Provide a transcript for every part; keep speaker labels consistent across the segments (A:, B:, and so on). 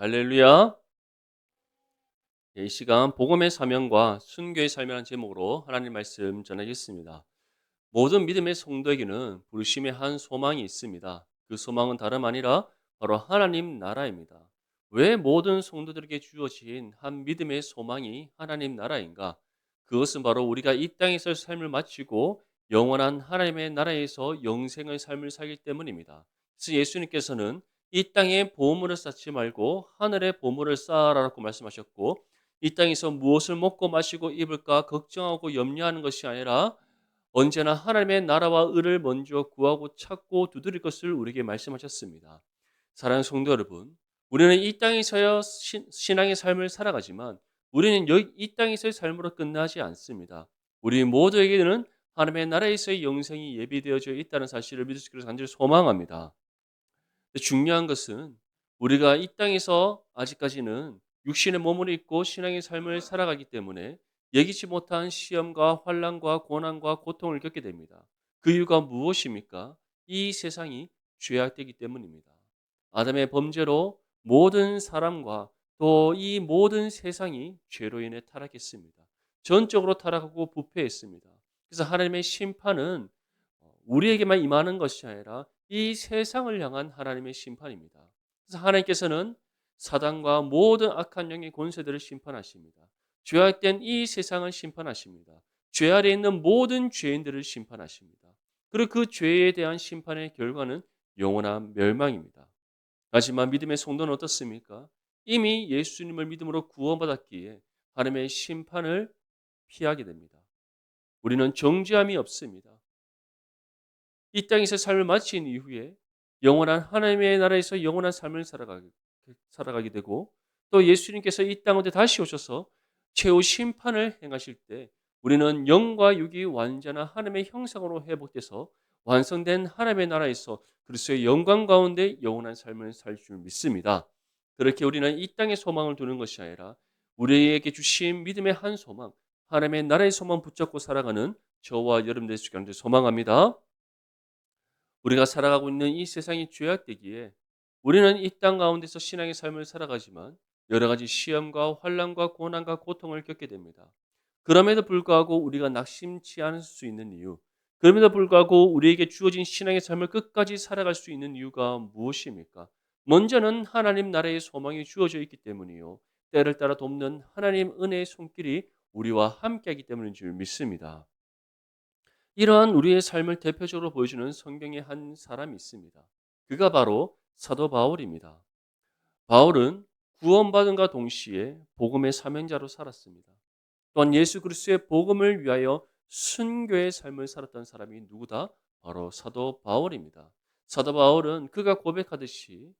A: 할렐루야. 이 시간 복음의 사명과 순교의 삶이라는 제목으로 하나님 말씀 전하겠습니다. 모든 믿음의 성도에게는 부르심의 한 소망이 있습니다. 그 소망은 다름 아니라 바로 하나님 나라입니다. 왜 모든 성도들에게 주어진 한 믿음의 소망이 하나님 나라인가? 그것은 바로 우리가 이 땅에서 삶을 마치고 영원한 하나님의 나라에서 영생의 삶을 살기 때문입니다. 그래서 예수님께서는 이 땅에 보물을 쌓지 말고 하늘에 보물을 쌓아라라고 말씀하셨고, 이 땅에서 무엇을 먹고 마시고 입을까 걱정하고 염려하는 것이 아니라 언제나 하나님의 나라와 의를 먼저 구하고 찾고 두드릴 것을 우리에게 말씀하셨습니다. 사랑하는 성도 여러분, 우리는 이 땅에서야 신앙의 삶을 살아가지만 우리는 이 땅에서의 삶으로 끝나지 않습니다. 우리 모두에게는 하나님의 나라에서의 영생이 예비되어져 있다는 사실을 믿을 수 있기를 간절히 소망합니다. 중요한 것은 우리가 이 땅에서 아직까지는 육신의 몸을 입고 신앙의 삶을 살아가기 때문에 예기치 못한 시험과 환난과 고난과 고통을 겪게 됩니다. 그 이유가 무엇입니까? 이 세상이 죄악되기 때문입니다. 아담의 범죄로 모든 사람과 또 이 모든 세상이 죄로 인해 타락했습니다. 전적으로 타락하고 부패했습니다. 그래서 하나님의 심판은 우리에게만 임하는 것이 아니라 이 세상을 향한 하나님의 심판입니다. 그래서 하나님께서는 사단과 모든 악한 영의 권세들을 심판하십니다. 죄악된 이 세상을 심판하십니다. 죄 아래 있는 모든 죄인들을 심판하십니다. 그리고 그 죄에 대한 심판의 결과는 영원한 멸망입니다. 하지만 믿음의 성도는 어떻습니까? 이미 예수님을 믿음으로 구원받았기에 하나님의 심판을 피하게 됩니다. 우리는 정죄함이 없습니다. 이 땅에서 삶을 마친 이후에 영원한 하나님의 나라에서 영원한 삶을 살아가게 되고, 또 예수님께서 이 땅에 다시 오셔서 최후 심판을 행하실 때 우리는 영과 육이 완전한 하나님의 형상으로 회복돼서 완성된 하나님의 나라에서 그리스도의 영광 가운데 영원한 삶을 살 줄 믿습니다. 그렇게 우리는 이 땅에 소망을 두는 것이 아니라 우리에게 주신 믿음의 한 소망, 하나님의 나라의 소망 붙잡고 살아가는 저와 여러분 될 수 있기를 소망합니다. 우리가 살아가고 있는 이 세상이 죄악되기에 우리는 이 땅 가운데서 신앙의 삶을 살아가지만 여러 가지 시험과 환난과 고난과 고통을 겪게 됩니다. 그럼에도 불구하고 우리가 낙심치 않을 수 있는 이유, 그럼에도 불구하고 우리에게 주어진 신앙의 삶을 끝까지 살아갈 수 있는 이유가 무엇입니까? 먼저는 하나님 나라의 소망이 주어져 있기 때문이요. 때를 따라 돕는 하나님 은혜의 손길이 우리와 함께하기 때문인 줄 믿습니다. 이러한 우리의 삶을 대표적으로 보여주는 성경의 한 사람이 있습니다. 그가 바로 사도 바울입니다. 바울은 구원받은과 동시에 복음의 사명자로 살았습니다. 또한 예수 그리스도의 복음을 위하여 순교의 삶을 살았던 사람이 누구다? 바로 사도 바울입니다. 사도 바울은 그가 고백하듯이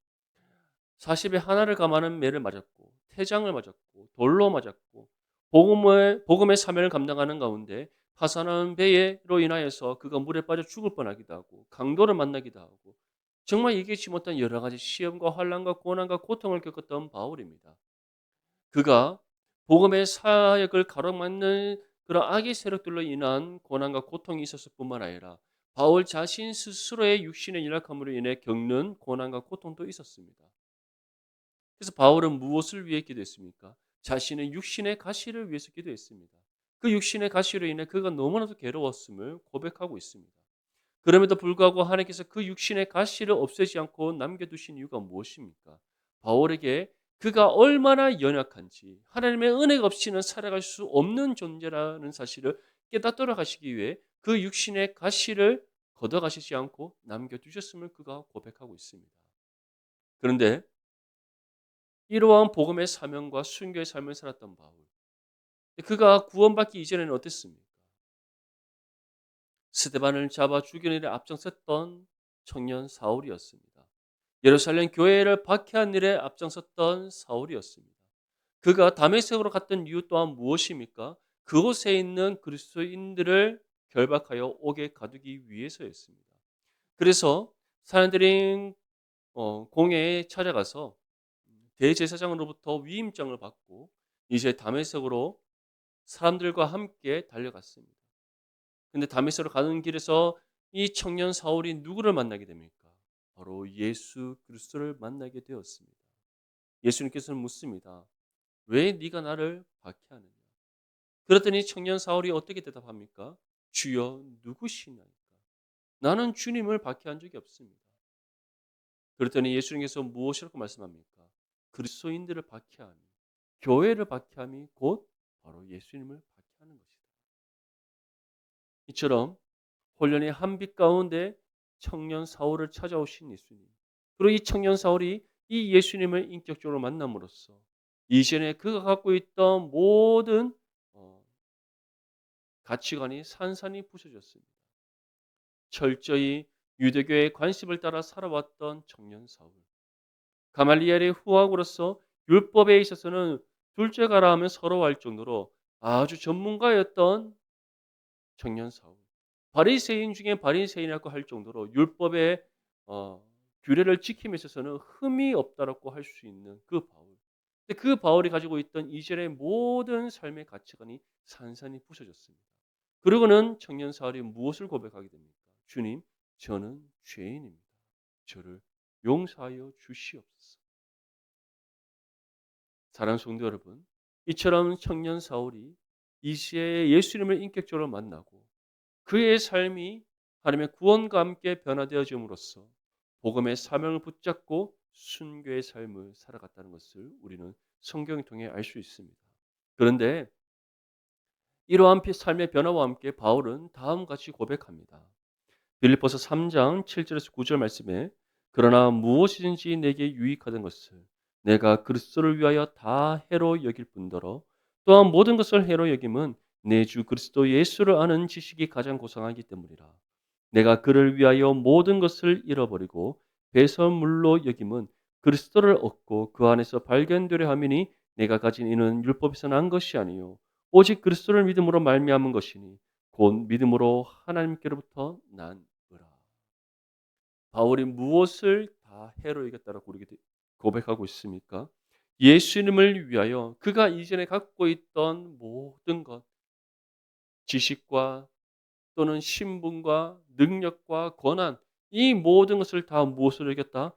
A: 40에 하나를 감하는 매를 맞았고 태장을 맞았고 돌로 맞았고 복음의 사명을 감당하는 가운데 파산한 배로 인하여서 그가 물에 빠져 죽을 뻔하기도 하고 강도를 만나기도 하고 정말 예기치 못한 여러 가지 시험과 환난과 고난과 고통을 겪었던 바울입니다. 그가 복음의 사역을 가로막는 그런 악의 세력들로 인한 고난과 고통이 있었을 뿐만 아니라 바울 자신 스스로의 육신의 연약함으로 인해 겪는 고난과 고통도 있었습니다. 그래서 바울은 무엇을 위해 기도했습니까? 자신의 육신의 가시를 위해서 기도했습니다. 그 육신의 가시로 인해 그가 너무나도 괴로웠음을 고백하고 있습니다. 그럼에도 불구하고 하나님께서 그 육신의 가시를 없애지 않고 남겨두신 이유가 무엇입니까? 바울에게 그가 얼마나 연약한지 하나님의 은혜가 없이는 살아갈 수 없는 존재라는 사실을 깨닫도록 하시기 위해 그 육신의 가시를 걷어가시지 않고 남겨두셨음을 그가 고백하고 있습니다. 그런데 이러한 복음의 사명과 순교의 삶을 살았던 바울. 그가 구원받기 이전에는 어땠습니까? 스데반을 잡아 죽이는 일에 앞장섰던 청년 사울이었습니다. 예루살렘 교회를 박해한 일에 앞장섰던 사울이었습니다. 그가 다메섹으로 갔던 이유 또한 무엇입니까? 그곳에 있는 그리스도인들을 결박하여 옥에 가두기 위해서였습니다. 그래서 사람들이 공회에 찾아가서 대제사장으로부터 위임장을 받고 이제 다메섹으로 사람들과 함께 달려갔습니다. 근데 다메섹으로 가는 길에서 이 청년 사울이 누구를 만나게 됩니까? 바로 예수 그리스도를 만나게 되었습니다. 예수님께서는 묻습니다. 왜 네가 나를 박해하느냐? 그랬더니 청년 사울이 어떻게 대답합니까? 주여 누구시나이까? 나는 주님을 박해한 적이 없습니다. 그랬더니 예수님께서 무엇이라고 말씀합니까? 그리스도인들을 박해함이, 교회를 박해함이 곧 바로 예수님을 박해하는 것이다. 이처럼 혼련의 한빛 가운데 청년 사울을 찾아오신 예수님. 그리고 이 청년 사울이 이 예수님을 인격적으로 만남으로써 이전에 그가 갖고 있던 모든 어, 가치관이 산산이 부서졌습니다. 철저히 유대교의 관습을 따라 살아왔던 청년 사울. 가말리엘의 후학으로서 율법에 있어서는 둘째가라 하면 서러워할 정도로 아주 전문가였던 청년 사울. 바리새인 중에 바리새인이라고 할 정도로 율법의 규례를 지킴에 있어서는 흠이 없다라고 할 수 있는 그 바울. 근데 그 바울이 가지고 있던 이전의 모든 삶의 가치관이 산산이 부서졌습니다. 그러고는 청년 사울이 무엇을 고백하게 됩니까? 주님, 저는 죄인입니다. 저를 용서하여 주시옵소서. 사랑하는 성도 여러분, 이처럼 청년 사울이 이시에 예수님을 인격적으로 만나고 그의 삶이 하나님의 구원과 함께 변화되어짐으로써 복음의 사명을 붙잡고 순교의 삶을 살아갔다는 것을 우리는 성경을 통해 알 수 있습니다. 그런데 이러한 삶의 변화와 함께 바울은 다음과 같이 고백합니다. 빌립보서 3장 7절에서 9절 말씀에 그러나 무엇이든지 내게 유익하던 것을 내가 그리스도를 위하여 다 해로 여길 뿐더러 또한 모든 것을 해로 여김은 내 주 그리스도 예수를 아는 지식이 가장 고상하기 때문이라. 내가 그를 위하여 모든 것을 잃어버리고 배설물로 여김은 그리스도를 얻고 그 안에서 발견되려 함이니 내가 가진 이는 율법에서 난 것이 아니요 오직 그리스도를 믿음으로 말미암은 것이니 곧 믿음으로 하나님께로부터 난 바울이 무엇을 다 해로 여겼다라고 우리에게 고백하고 있습니까? 예수님을 위하여 그가 이전에 갖고 있던 모든 것, 지식과 또는 신분과 능력과 권한, 이 모든 것을 다 무엇으로 여겼다?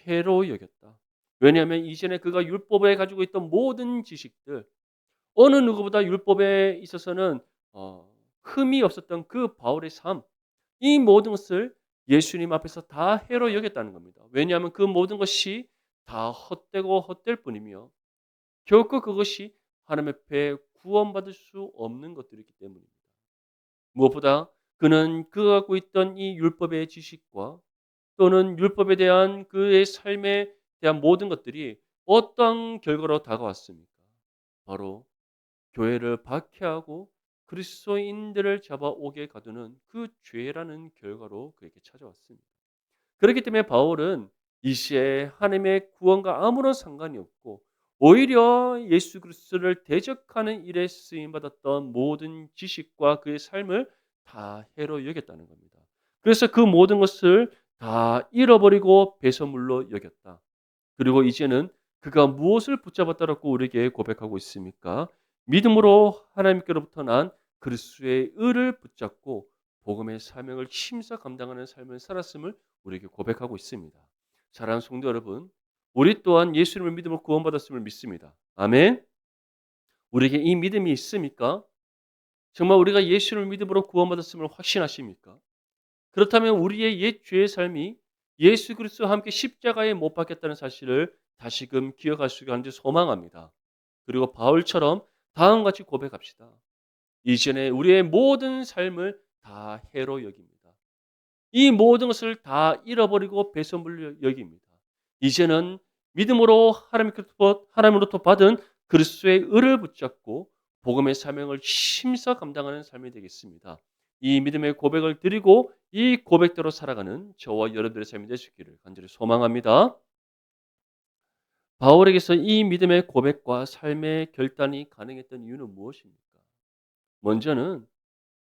A: 해로 여겼다. 왜냐하면 이전에 그가 율법에 가지고 있던 모든 지식들, 어느 누구보다 율법에 있어서는 흠이 없었던 그 바울의 삶, 이 모든 것을 예수님 앞에서 다 해로 여겼다는 겁니다. 왜냐하면 그 모든 것이 다 헛되고 헛될 뿐이며 결코 그것이 하나님 앞에 구원받을 수 없는 것들이기 때문입니다. 무엇보다 그는 그가 갖고 있던 이 율법의 지식과 또는 율법에 대한 그의 삶에 대한 모든 것들이 어떤 결과로 다가왔습니까? 바로 교회를 박해하고 그리스도인들을 잡아오게 가두는 그 죄라는 결과로 그에게 찾아왔습니다. 그렇기 때문에 바울은 이 시에 하나님의 구원과 아무런 상관이 없고 오히려 예수 그리스도를 대적하는 일에 쓰임 받았던 모든 지식과 그의 삶을 다 해로 여겼다는 겁니다. 그래서 그 모든 것을 다 잃어버리고 배설물로 여겼다. 그리고 이제는 그가 무엇을 붙잡았다라고 우리에게 고백하고 있습니까? 믿음으로 하나님께로부터 난 그리스도의 의를 붙잡고 복음의 사명을 힘써 감당하는 삶을 살았음을 우리에게 고백하고 있습니다. 사랑하는 성도 여러분, 우리 또한 예수님을 믿음으로 구원받았음을 믿습니다. 아멘. 우리에게 이 믿음이 있습니까? 정말 우리가 예수를 믿음으로 구원받았음을 확신하십니까? 그렇다면 우리의 옛 죄의 삶이 예수 그리스도와 함께 십자가에 못 박혔다는 사실을 다시금 기억할 수 있는지 소망합니다. 그리고 바울처럼 다음과 같이 고백합시다. 이전에 우리의 모든 삶을 다 해로 여깁니다. 이 모든 것을 다 잃어버리고 배설물로 여깁니다. 이제는 믿음으로 하나님으로부터 받은 그리스도의 의를 붙잡고 복음의 사명을 힘써 감당하는 삶이 되겠습니다. 이 믿음의 고백을 드리고 이 고백대로 살아가는 저와 여러분들의 삶이 될 수 있기를 간절히 소망합니다. 바울에게서 이 믿음의 고백과 삶의 결단이 가능했던 이유는 무엇입니까? 먼저는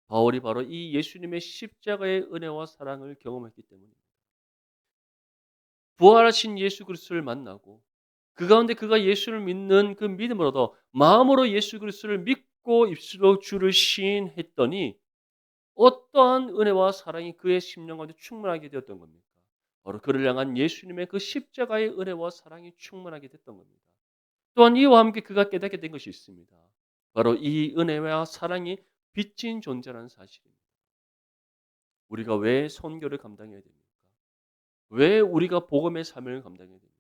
A: 바울이 바로 이 예수님의 십자가의 은혜와 사랑을 경험했기 때문입니다. 부활하신 예수 그리스도를 만나고 그 가운데 그가 예수를 믿는 그 믿음으로도 마음으로 예수 그리스도를 믿고 입술로 주를 시인했더니 어떠한 은혜와 사랑이 그의 심령 가운데 충만하게 되었던 겁니까? 바로 그를 향한 예수님의 그 십자가의 은혜와 사랑이 충만하게 됐던 겁니다. 또한 이와 함께 그가 깨닫게 된 것이 있습니다. 바로 이 은혜와 사랑이 빚진 존재라는 사실입니다. 우리가 왜 선교를 감당해야 됩니까? 왜 우리가 복음의 사명을 감당해야 됩니까?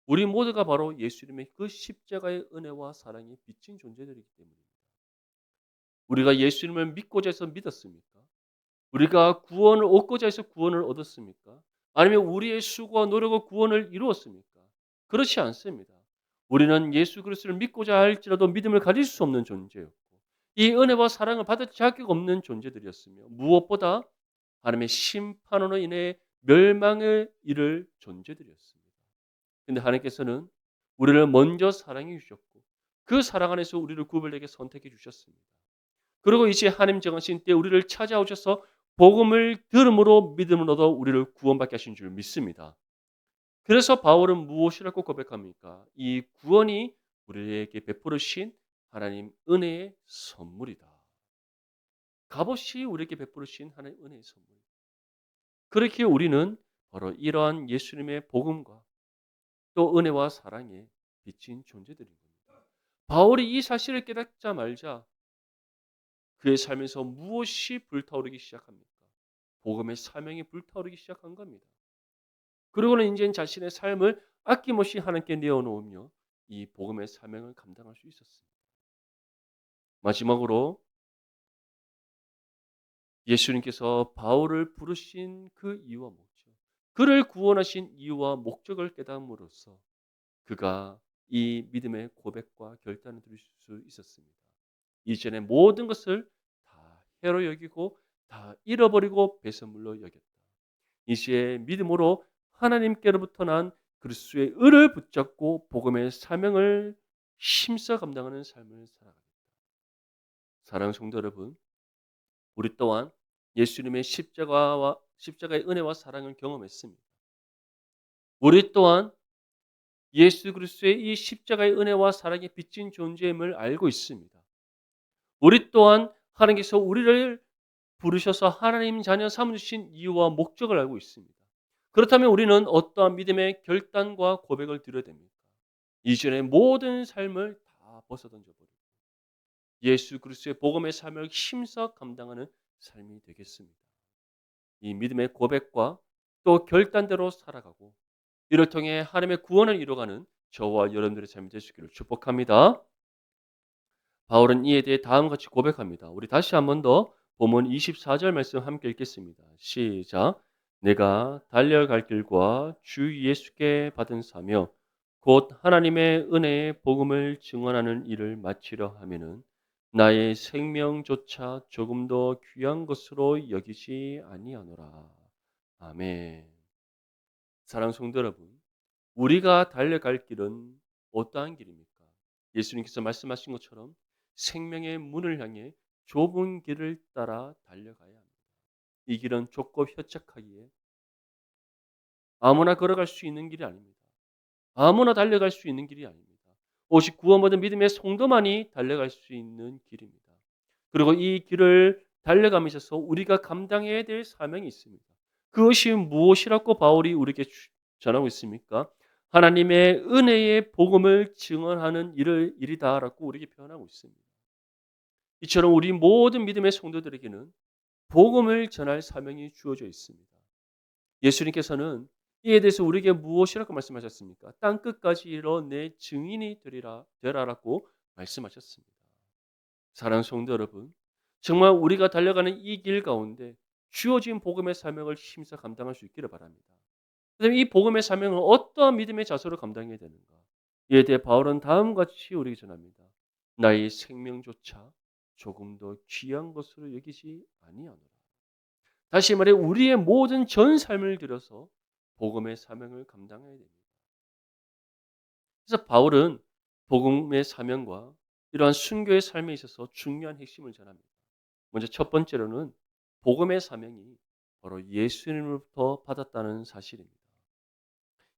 A: 우리 모두가 바로 예수님의 그 십자가의 은혜와 사랑이 빚진 존재들이기 때문입니다. 우리가 예수님을 믿고자 해서 믿었습니까? 우리가 구원을 얻고자 해서 구원을 얻었습니까? 아니면 우리의 수고와 노력으로 구원을 이루었습니까? 그렇지 않습니다. 우리는 예수 그리스도를 믿고자 할지라도 믿음을 가질 수 없는 존재였고 이 은혜와 사랑을 받을 자격 없는 존재들이었으며 무엇보다 하나님의 심판으로 인해 멸망을 이를 존재들이었습니다. 근데 하나님께서는 우리를 먼저 사랑해 주셨고 그 사랑 안에서 우리를 구별되게 선택해 주셨습니다. 그리고 이제 하나님 정하신 때 우리를 찾아오셔서 복음을 들음으로 믿음을 얻어 우리를 구원받게 하신 줄 믿습니다. 그래서 바울은 무엇이라고 고백합니까? 이 구원이 우리에게 베푸르신 하나님 은혜의 선물이다. 값없이 우리에게 베푸르신 하나님 은혜의 선물. 그렇게 우리는 바로 이러한 예수님의 복음과 또 은혜와 사랑에 비친 존재들인 겁니다. 바울이 이 사실을 깨닫자마자 그의 삶에서 무엇이 불타오르기 시작합니까? 복음의 사명이 불타오르기 시작한 겁니다. 그리고는 이제 자신의 삶을 아낌없이 하나님께 내어놓으며 이 복음의 사명을 감당할 수 있었습니다. 마지막으로 예수님께서 바울을 부르신 그 이유와 목적, 그를 구원하신 이유와 목적을 깨달음으로써 그가 이 믿음의 고백과 결단을 드릴 수 있었습니다. 이전의 모든 것을 다 해로 여기고 다 잃어버리고 배설물로 여겼다. 이제 믿음으로 하나님께로부터 난 그리스도의 의를 붙잡고 복음의 사명을 힘써 감당하는 삶을 살아가겠다. 사랑하는 성도 여러분, 우리 또한 예수님의 십자가의 은혜와 사랑을 경험했습니다. 우리 또한 예수 그리스도의 이 십자가의 은혜와 사랑에 빚진 존재임을 알고 있습니다. 우리 또한 하나님께서 우리를 부르셔서 하나님 자녀 삼으신 이유와 목적을 알고 있습니다. 그렇다면 우리는 어떠한 믿음의 결단과 고백을 드려야 됩니까? 이전의 모든 삶을 다 벗어던져버리고 예수 그리스도의 복음의 삶을 힘써 감당하는 삶이 되겠습니다. 이 믿음의 고백과 또 결단대로 살아가고 이를 통해 하나님의 구원을 이루어가는 저와 여러분들의 삶이 되시기를 축복합니다. 바울은 이에 대해 다음과 같이 고백합니다. 우리 다시 한 번 더 본문 24절 말씀 함께 읽겠습니다. 시작. 내가 달려갈 길과 주 예수께 받은 사며 곧 하나님의 은혜의 복음을 증언하는 일을 마치려 하면은 나의 생명조차 조금 더 귀한 것으로 여기지 아니하노라. 아멘. 사랑하는 성도 여러분, 우리가 달려갈 길은 어떠한 길입니까? 예수님께서 말씀하신 것처럼 생명의 문을 향해 좁은 길을 따라 달려가야 합니다. 이 길은 좁고 협착하기에 아무나 걸어갈 수 있는 길이 아닙니다. 아무나 달려갈 수 있는 길이 아닙니다. 오직 구원받은 믿음의 성도만이 달려갈 수 있는 길입니다. 그리고 이 길을 달려감에 있어서 우리가 감당해야 될 사명이 있습니다. 그것이 무엇이라고 바울이 우리에게 전하고 있습니까? 하나님의 은혜의 복음을 증언하는 일이다라고 우리에게 표현하고 있습니다. 이처럼 우리 모든 믿음의 성도들에게는 복음을 전할 사명이 주어져 있습니다. 예수님께서는 이에 대해서 우리에게 무엇이라고 말씀하셨습니까? 땅 끝까지 이르러 내 증인이 되라라고 말씀하셨습니다. 사랑하는 성도 여러분, 정말 우리가 달려가는 이 길 가운데 주어진 복음의 사명을 힘써 감당할 수 있기를 바랍니다. 그다음에 이 복음의 사명을 어떠한 믿음의 자세로 감당해야 되는가? 이에 대해 바울은 다음과 같이 우리에게 전합니다. 나의 생명조차 조금 더 귀한 것으로 여기지 아니하노라. 다시 말해 우리의 모든 전 삶을 들여서 복음의 사명을 감당해야 됩니다. 그래서 바울은 복음의 사명과 이러한 순교의 삶에 있어서 중요한 핵심을 전합니다. 먼저 첫 번째로는 복음의 사명이 바로 예수님으로부터 받았다는 사실입니다.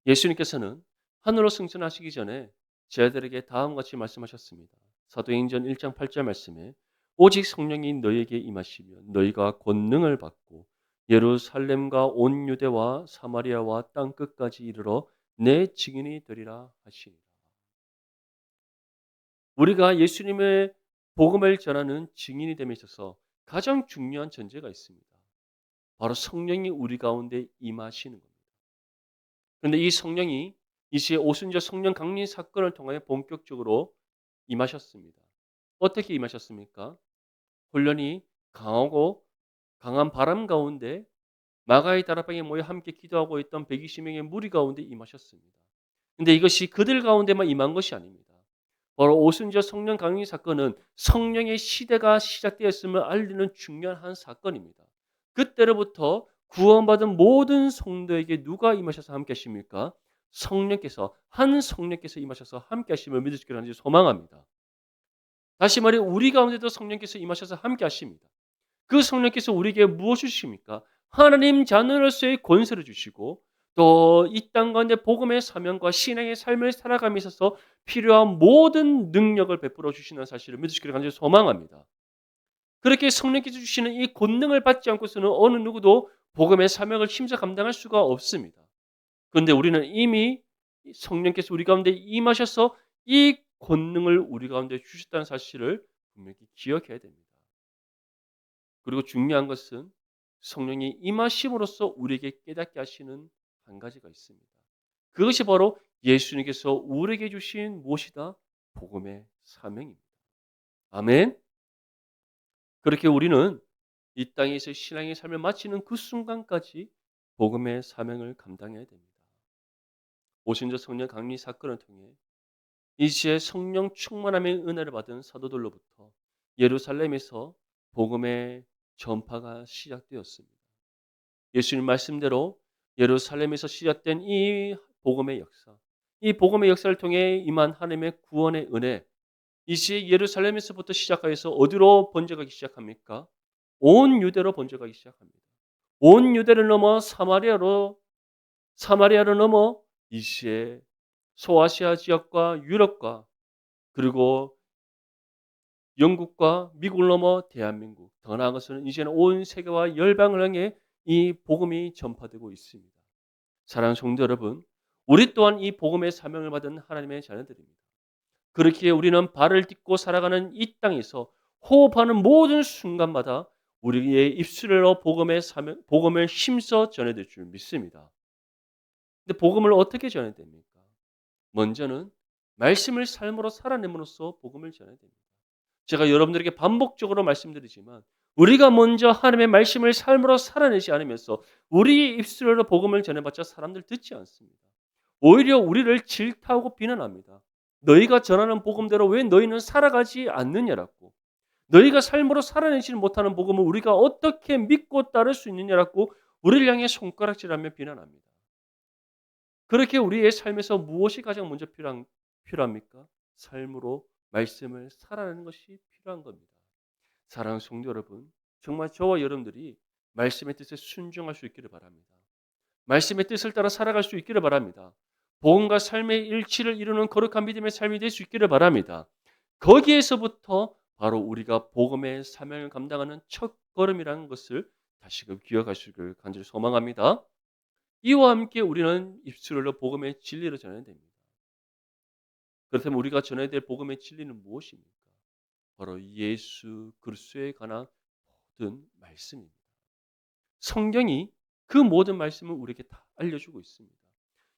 A: 예수님께서는 하늘로 승천하시기 전에 제자들에게 다음과 같이 말씀하셨습니다. 사도행전 1장 8절 말씀에 오직 성령이 너희에게 임하시며 너희가 권능을 받고 예루살렘과 온 유대와 사마리아와 땅 끝까지 이르러 내 증인이 되리라 하시니라. 우리가 예수님의 복음을 전하는 증인이 됨에 있어서 가장 중요한 전제가 있습니다. 바로 성령이 우리 가운데 임하시는 겁니다. 그런데 이 성령이 이 시에 오순절 성령 강림 사건을 통해 본격적으로 임하셨습니다. 어떻게 임하셨습니까? 혼련이 강하고 강한 바람 가운데 마가의 다락방에 모여 함께 기도하고 있던 120명의 무리 가운데 임하셨습니다. 근데 이것이 그들 가운데만 임한 것이 아닙니다. 바로 오순절 성령 강림 사건은 성령의 시대가 시작되었음을 알리는 중요한 한 사건입니다. 그때로부터 구원받은 모든 성도에게 누가 임하셔서 함께 하십니까? 성령께서, 한 성령께서 임하셔서 함께 하심을 믿을 수 있기를 간절히 소망합니다. 다시 말해 우리 가운데도 성령께서 임하셔서 함께 하십니다. 그 성령께서 우리에게 무엇을 주십니까? 하나님 자녀로서의 권세를 주시고 또 이 땅 가운데 복음의 사명과 신앙의 삶을 살아감에 있어서 필요한 모든 능력을 베풀어 주시는 사실을 믿으시기를 간절히 소망합니다. 그렇게 성령께서 주시는 이 권능을 받지 않고서는 어느 누구도 복음의 사명을 힘써 감당할 수가 없습니다. 그런데 우리는 이미 성령께서 우리 가운데 임하셔서 이 권능을 우리 가운데 주셨다는 사실을 분명히 기억해야 됩니다. 그리고 중요한 것은 성령이 임하심으로써 우리에게 깨닫게 하시는 한 가지가 있습니다. 그것이 바로 예수님께서 우리에게 주신 무엇이다? 복음의 사명입니다. 아멘. 그렇게 우리는 이 땅에서 신앙의 삶을 마치는 그 순간까지 복음의 사명을 감당해야 됩니다. 오순절 성령 강림 사건을 통해 이시에 성령 충만함의 은혜를 받은 사도들로부터 예루살렘에서 복음의 전파가 시작되었습니다. 예수님 말씀대로 예루살렘에서 시작된 이 복음의 역사, 이 복음의 역사를 통해 임한 하나님의 구원의 은혜, 이 시에 예루살렘에서부터 시작하여서 어디로 번져가기 시작합니까? 온 유대로 번져가기 시작합니다. 온 유대를 넘어 사마리아로 넘어 이 시에 소아시아 지역과 유럽과 그리고 영국과 미국을 넘어 대한민국, 더 나아가서는 이제는 온 세계와 열방을 향해 이 복음이 전파되고 있습니다. 사랑하는 성도 여러분, 우리 또한 이 복음의 사명을 받은 하나님의 자녀들입니다. 그렇기에 우리는 발을 딛고 살아가는 이 땅에서 호흡하는 모든 순간마다 우리의 입술로 복음의 사명, 복음을 힘써 전해질 줄 믿습니다. 근데 복음을 어떻게 전해야 됩니까? 먼저는 말씀을 삶으로 살아냄으로써 복음을 전해야 됩니다. 제가 여러분들에게 반복적으로 말씀드리지만 우리가 먼저 하나님의 말씀을 삶으로 살아내지 않으면서 우리 입술로 복음을 전해봤자 사람들 듣지 않습니다. 오히려 우리를 질타하고 비난합니다. 너희가 전하는 복음대로 왜 너희는 살아가지 않느냐라고. 너희가 삶으로 살아내지 못하는 복음을 우리가 어떻게 믿고 따를 수 있느냐라고 우리를 향해 손가락질하며 비난합니다. 그렇게 우리의 삶에서 무엇이 가장 먼저 필요합니까? 삶으로 말씀을 살아내는 것이 필요한 겁니다. 사랑하는 성도 여러분, 정말 저와 여러분들이 말씀의 뜻에 순종할 수 있기를 바랍니다. 말씀의 뜻을 따라 살아갈 수 있기를 바랍니다. 복음과 삶의 일치를 이루는 거룩한 믿음의 삶이 될 수 있기를 바랍니다. 거기에서부터 바로 우리가 복음의 사명을 감당하는 첫 걸음이라는 것을 다시금 기억하시길 간절히 소망합니다. 이와 함께 우리는 입술로 복음의 진리를 전해야 됩니다. 그렇다면 우리가 전해야 될 복음의 진리는 무엇입니까? 바로 예수 그리스도에 관한 모든 말씀입니다. 성경이 그 모든 말씀을 우리에게 다 알려주고 있습니다.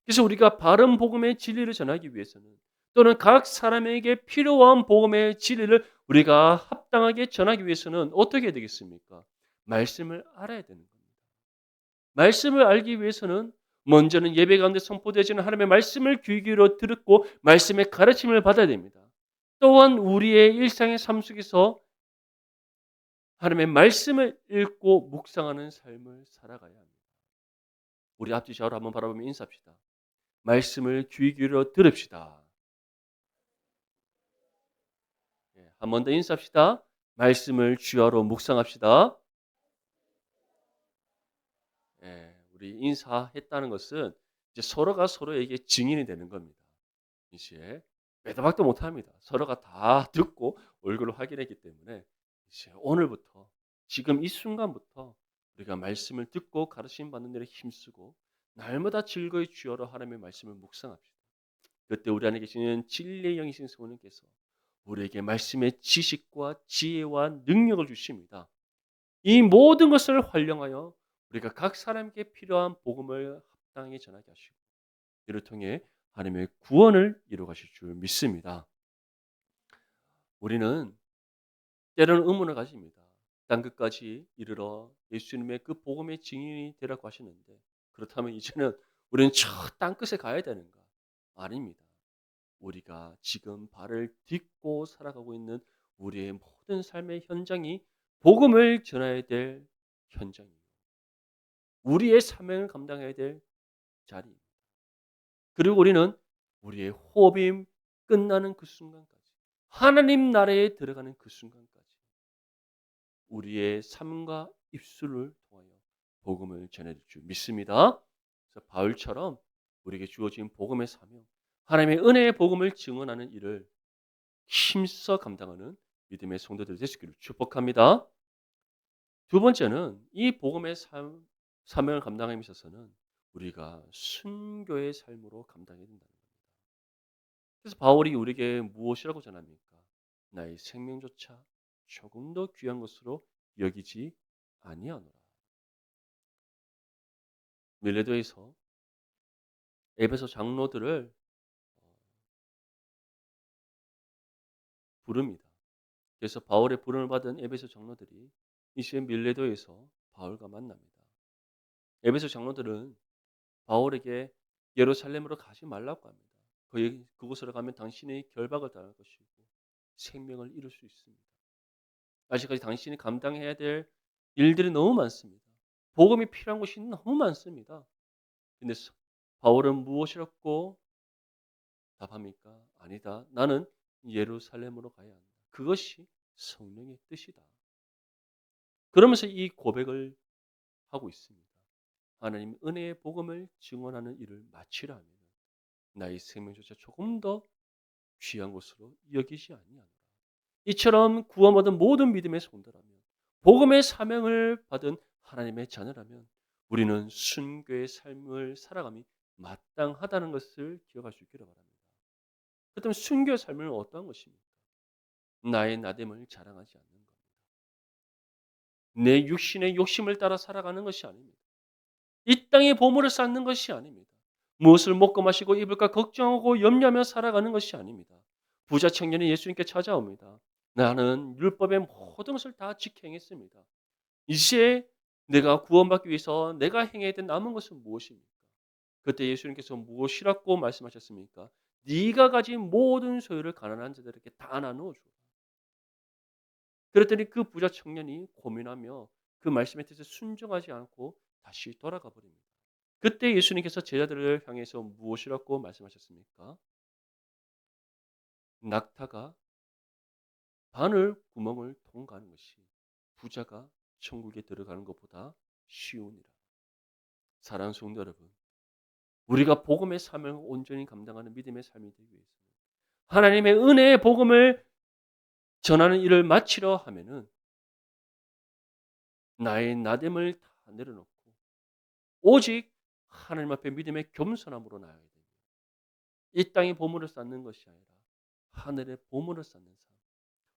A: 그래서 우리가 바른 복음의 진리를 전하기 위해서는 또는 각 사람에게 필요한 복음의 진리를 우리가 합당하게 전하기 위해서는 어떻게 해야 되겠습니까? 말씀을 알아야 되는 겁니다. 말씀을 알기 위해서는 먼저는 예배 가운데 선포되어지는 하나님의 말씀을 귀 기울여 듣고 말씀의 가르침을 받아야 됩니다. 또한 우리의 일상의 삶 속에서 하나님의 말씀을 읽고 묵상하는 삶을 살아가야 합니다. 우리 앞뒤 좌우로 한번 바라보며 인사합시다. 말씀을 귀 기울여 들읍시다. 한 번 더 인사합시다. 말씀을 주야로 묵상합시다. 우리 인사했다는 것은 이제 서로가 서로에게 증인이 되는 겁니다. 이제 빼도 박도 못합니다. 서로가 다 듣고 얼굴을 확인했기 때문에 이제 오늘부터 지금 이 순간부터 우리가 말씀을 듣고 가르침 받는 데에 힘쓰고 날마다 즐거이 주여로 하나님의 말씀을 묵상합시다. 그때 우리 안에 계시는 진리의 영이신 성령께서 우리에게 말씀의 지식과 지혜와 능력을 주십니다. 이 모든 것을 활용하여 우리가 각 사람에게 필요한 복음을 합당하게 전하게 하시고 이를 통해 하나님의 구원을 이루어 가실 줄 믿습니다. 우리는 때로는 의문을 가집니다. 땅 끝까지 이르러 예수님의 그 복음의 증인이 되라고 하시는데 그렇다면 이제는 우리는 저 땅끝에 가야 되는가? 아닙니다. 우리가 지금 발을 딛고 살아가고 있는 우리의 모든 삶의 현장이 복음을 전해야 될 현장이에요. 우리의 사명을 감당해야 될 자리입니다. 그리고 우리는 우리의 호흡이 끝나는 그 순간까지 하나님 나라에 들어가는 그 순간까지 우리의 삶과 입술을 통하여 복음을 전해줄 줄 믿습니다. 그래서 바울처럼 우리에게 주어진 복음의 사명, 하나님의 은혜의 복음을 증언하는 일을 힘써 감당하는 믿음의 성도들 되시기를 축복합니다. 두 번째는 이 복음의 사명을 감당함에 있어서는 우리가 순교의 삶으로 감당해야 된다는 겁니다. 그래서 바울이 우리에게 무엇이라고 전합니까? 나의 생명조차 조금 더 귀한 것으로 여기지 아니하노라. 밀레도에서 에베소 장로들을 부릅니다. 그래서 바울의 부름을 받은 에베소 장로들이 이시에 밀레도에서 바울과 만납니다. 에베소 장로들은 바울에게 예루살렘으로 가지 말라고 합니다. 그곳으로 가면 당신이 결박을 당할 것이고 생명을 잃을 수 있습니다. 아직까지 당신이 감당해야 될 일들이 너무 많습니다. 복음이 필요한 것이 너무 많습니다. 근데 바울은 무엇이라고 답합니까? 아니다. 나는 예루살렘으로 가야 한다. 그것이 성령의 뜻이다. 그러면서 이 고백을 하고 있습니다. 하나님 은혜의 복음을 증언하는 일을 마치라 하면 나의 생명조차 조금 더 귀한 것으로 여기지 아니하노라. 이처럼 구원받은 모든 믿음의 성도라면 복음의 사명을 받은 하나님의 자녀라면 우리는 순교의 삶을 살아감이 마땅하다는 것을 기억할 수 있기를 바랍니다. 그렇다면 순교의 삶은 어떠한 것입니까? 나의 나됨을 자랑하지 않는 겁니다. 내 육신의 욕심을 따라 살아가는 것이 아닙니다. 이 땅의 보물을 쌓는 것이 아닙니다. 무엇을 먹고 마시고 입을까 걱정하고 염려하며 살아가는 것이 아닙니다. 부자 청년이 예수님께 찾아옵니다. 나는 율법의 모든 것을 다 지켜 행했습니다. 이제 내가 구원받기 위해서 내가 행해야 될 남은 것은 무엇입니까? 그때 예수님께서 무엇이라고 말씀하셨습니까? 네가 가진 모든 소유를 가난한 자들에게 다 나누어 줘. 그랬더니 그 부자 청년이 고민하며 그 말씀에 뜻에 순종하지 않고 다시 돌아가 버립니다. 그때 예수님께서 제자들을 향해서 무엇이라고 말씀하셨습니까? 낙타가 바늘 구멍을 통과하는 것이 부자가 천국에 들어가는 것보다 쉬우니라. 사랑하는 성도 여러분, 우리가 복음의 사명을 온전히 감당하는 믿음의 삶이 되기 위해서는 하나님의 은혜의 복음을 전하는 일을 마치려 하면은 나의 나됨을 다 내려놓고 오직 하나님 앞에 믿음의 겸손함으로 나아가야 됩니다. 이 땅의 보물을 쌓는 것이 아니라 하늘의 보물을 쌓는 삶.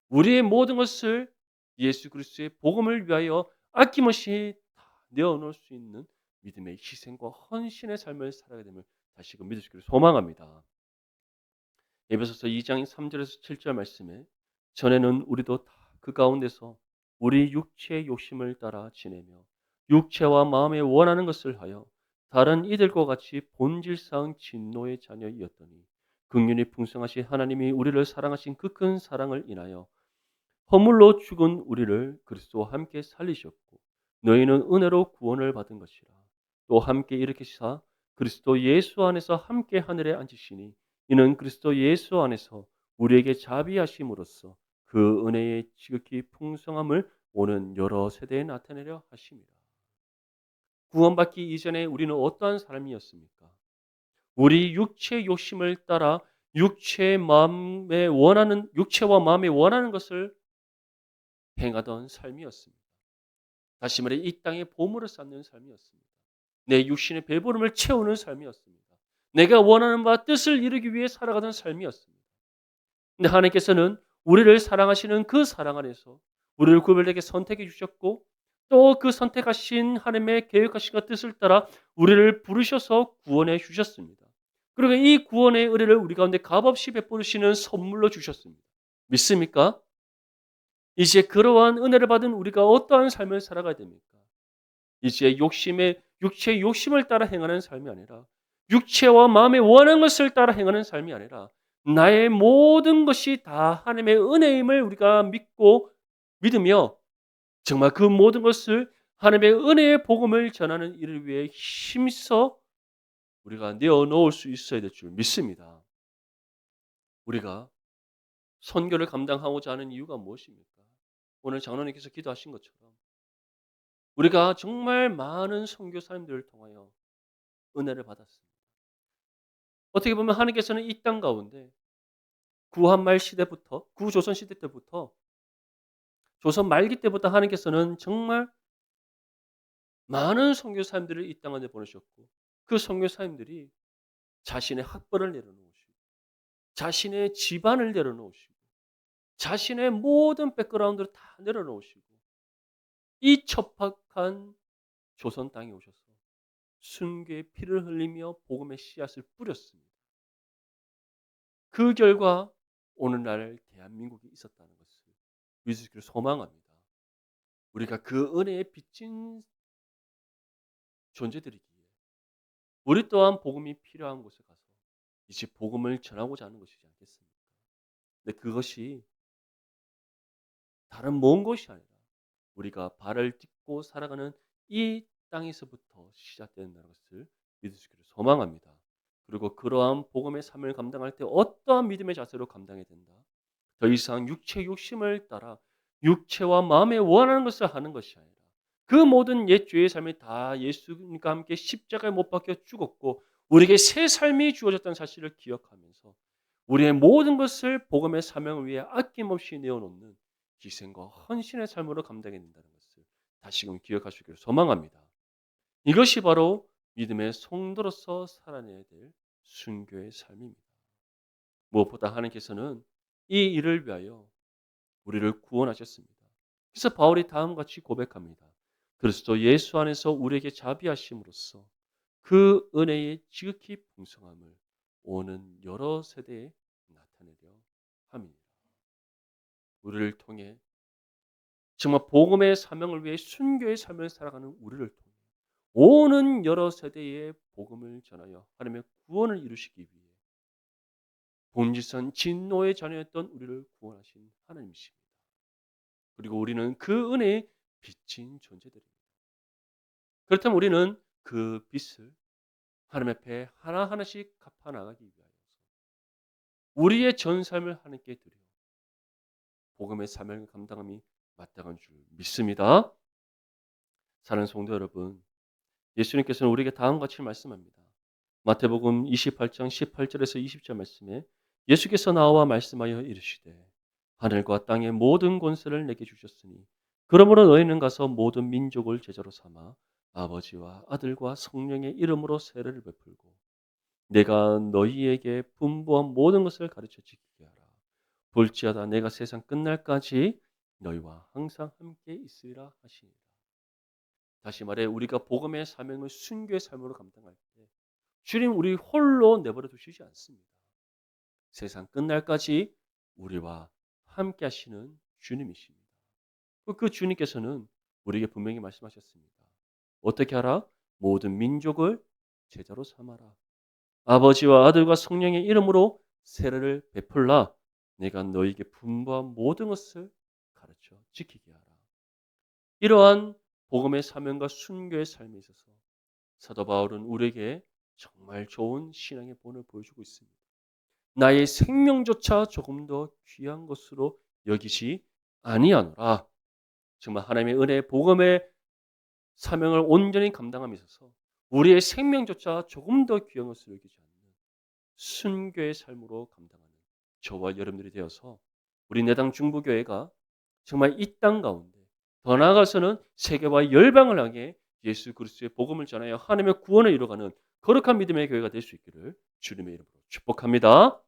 A: 우리의 모든 것을 예수 그리스도의 복음을 위하여 아낌없이 다 내어놓을 수 있는 믿음의 희생과 헌신의 삶을 살아가야 됨을 다시금 믿으시기를 소망합니다. 에베소서 2장 3절에서 7절 말씀에 전에는 우리도 다 그 가운데서 우리 육체의 욕심을 따라 지내며 육체와 마음에 원하는 것을 하여 다른 이들과 같이 본질상 진노의 자녀이었더니 긍휼히 풍성하신 하나님이 우리를 사랑하신 그 큰 사랑을 인하여 허물로 죽은 우리를 그리스도와 함께 살리셨고 너희는 은혜로 구원을 받은 것이라. 또 함께 일으키사 그리스도 예수 안에서 함께 하늘에 앉으시니 이는 그리스도 예수 안에서 우리에게 자비하심으로써 그 은혜의 지극히 풍성함을 오는 여러 세대에 나타내려 하심이라. 구원받기 이전에 우리는 어떠한 사람이었습니까? 우리 육체의 욕심을 따라 육체와 마음에 원하는 것을 행하던 삶이었습니다. 다시 말해 이 땅에 보물을 쌓는 삶이었습니다. 내 육신의 배부름을 채우는 삶이었습니다. 내가 원하는 바 뜻을 이루기 위해 살아가던 삶이었습니다. 근데 하나님께서는 우리를 사랑하시는 그 사랑 안에서 우리를 구별되게 선택해 주셨고 또 그 선택하신 하나님의 계획하신 것 뜻을 따라 우리를 부르셔서 구원해 주셨습니다. 그리고 이 구원의 은혜를 우리 가운데 값없이 베푸시는 선물로 주셨습니다. 믿습니까? 이제 그러한 은혜를 받은 우리가 어떠한 삶을 살아가야 됩니까? 이제 육체의 욕심을 따라 행하는 삶이 아니라 육체와 마음의 원하는 것을 따라 행하는 삶이 아니라 나의 모든 것이 다 하나님의 은혜임을 우리가 믿고 믿으며 정말 그 모든 것을 하나님의 은혜의 복음을 전하는 일을 위해 힘써 우리가 내어 놓을 수 있어야 될 줄 믿습니다. 우리가 선교를 감당하고자 하는 이유가 무엇입니까? 오늘 장로님께서 기도하신 것처럼 우리가 정말 많은 선교사님들을 통하여 은혜를 받았습니다. 어떻게 보면 하나님께서는 이 땅 가운데 구한말 시대부터 구조선 시대 때부터 조선 말기 때부터 하나님께서는 정말 많은 선교사님들을 이 땅 안에 보내셨고 그 선교사님들이 자신의 학벌을 내려놓으시고 자신의 집안을 내려놓으시고 자신의 모든 백그라운드를 다 내려놓으시고 이 척박한 조선 땅에 오셔서 순교의 피를 흘리며 복음의 씨앗을 뿌렸습니다. 그 결과 오늘날 대한민국이 있었다는 것을 믿으시기를 소망합니다. 우리가 그 은혜에 빚진 존재들이기에 우리 또한 복음이 필요한 곳에 가서 이제 복음을 전하고자 하는 것이지 않겠습니까? 근데 그것이 다른 먼 곳이 아니라 우리가 발을 딛고 살아가는 이 땅에서부터 시작된다는 것을 믿으시기를 소망합니다. 그리고 그러한 복음의 삶을 감당할 때 어떠한 믿음의 자세로 감당해야 된다. 더 이상 육체의 욕심을 따라 육체와 마음에 원하는 것을 하는 것이 아니라 그 모든 옛 죄의 삶이 다 예수님과 함께 십자가에 못 박혀 죽었고 우리에게 새 삶이 주어졌다는 사실을 기억하면서 우리의 모든 것을 복음의 사명을 위해 아낌없이 내어놓는 희생과 헌신의 삶으로 감당해야 된다는 것을 다시금 기억하시기를 소망합니다. 이것이 바로 믿음의 성도로서 살아내야 될 순교의 삶입니다. 무엇보다 하나님께서는 이 일을 위하여 우리를 구원하셨습니다. 그래서 바울이 다음과 같이 고백합니다. 그리스도 예수 안에서 우리에게 자비하심으로써 그 은혜의 지극히 풍성함을 오는 여러 세대에 나타내려 함이니라. 우리를 통해 정말 복음의 사명을 위해 순교의 삶을 살아가는 우리를 통해 오는 여러 세대의 복음을 전하여 하나님의 구원을 이루시기 위해 본질선 진노의 자녀였던 우리를 구원하신 하나님이십니다. 그리고 우리는 그 은혜에 빚진 존재들입니다. 그렇다면 우리는 그 빚을 하나님 앞에 하나하나씩 갚아나가기 위하여 우리의 전 삶을 하나님께 드려 복음의 사명을 감당함이 마땅한 줄 믿습니다. 사랑하는 성도 여러분, 예수님께서는 우리에게 다음과 같이 말씀합니다. 마태복음 28장 18절에서 20절 말씀에 예수께서 나와 말씀하여 이르시되 하늘과 땅의 모든 권세를 내게 주셨으니 그러므로 너희는 가서 모든 민족을 제자로 삼아 아버지와 아들과 성령의 이름으로 세례를 베풀고 내가 너희에게 분부한 모든 것을 가르쳐 지키게 하라. 볼지어다 내가 세상 끝날까지 너희와 항상 함께 있으리라 하시니라. 다시 말해 우리가 복음의 사명을 순교의 삶으로 감당할 때 주님 우리 홀로 내버려 두시지 않습니다. 세상 끝날까지 우리와 함께 하시는 주님이십니다. 그 주님께서는 우리에게 분명히 말씀하셨습니다. 어떻게 하라? 모든 민족을 제자로 삼아라. 아버지와 아들과 성령의 이름으로 세례를 베풀라. 내가 너희에게 분부한 모든 것을 가르쳐 지키게 하라. 이러한 복음의 사명과 순교의 삶에 있어서 사도 바울은 우리에게 정말 좋은 신앙의 본을 보여주고 있습니다. 나의 생명조차 조금 더 귀한 것으로 여기지 아니하노라. 정말 하나님의 은혜, 복음의 사명을 온전히 감당함에 있어서 우리의 생명조차 조금 더 귀한 것으로 여기지 않는 순교의 삶으로 감당하는 저와 여러분들이 되어서 우리 내당 중부교회가 정말 이 땅 가운데 더 나아가서는 세계와 열방을 향해 예수 그리스도의 복음을 전하여 하나님의 구원을 이루어가는 거룩한 믿음의 교회가 될 수 있기를 주님의 이름으로 축복합니다.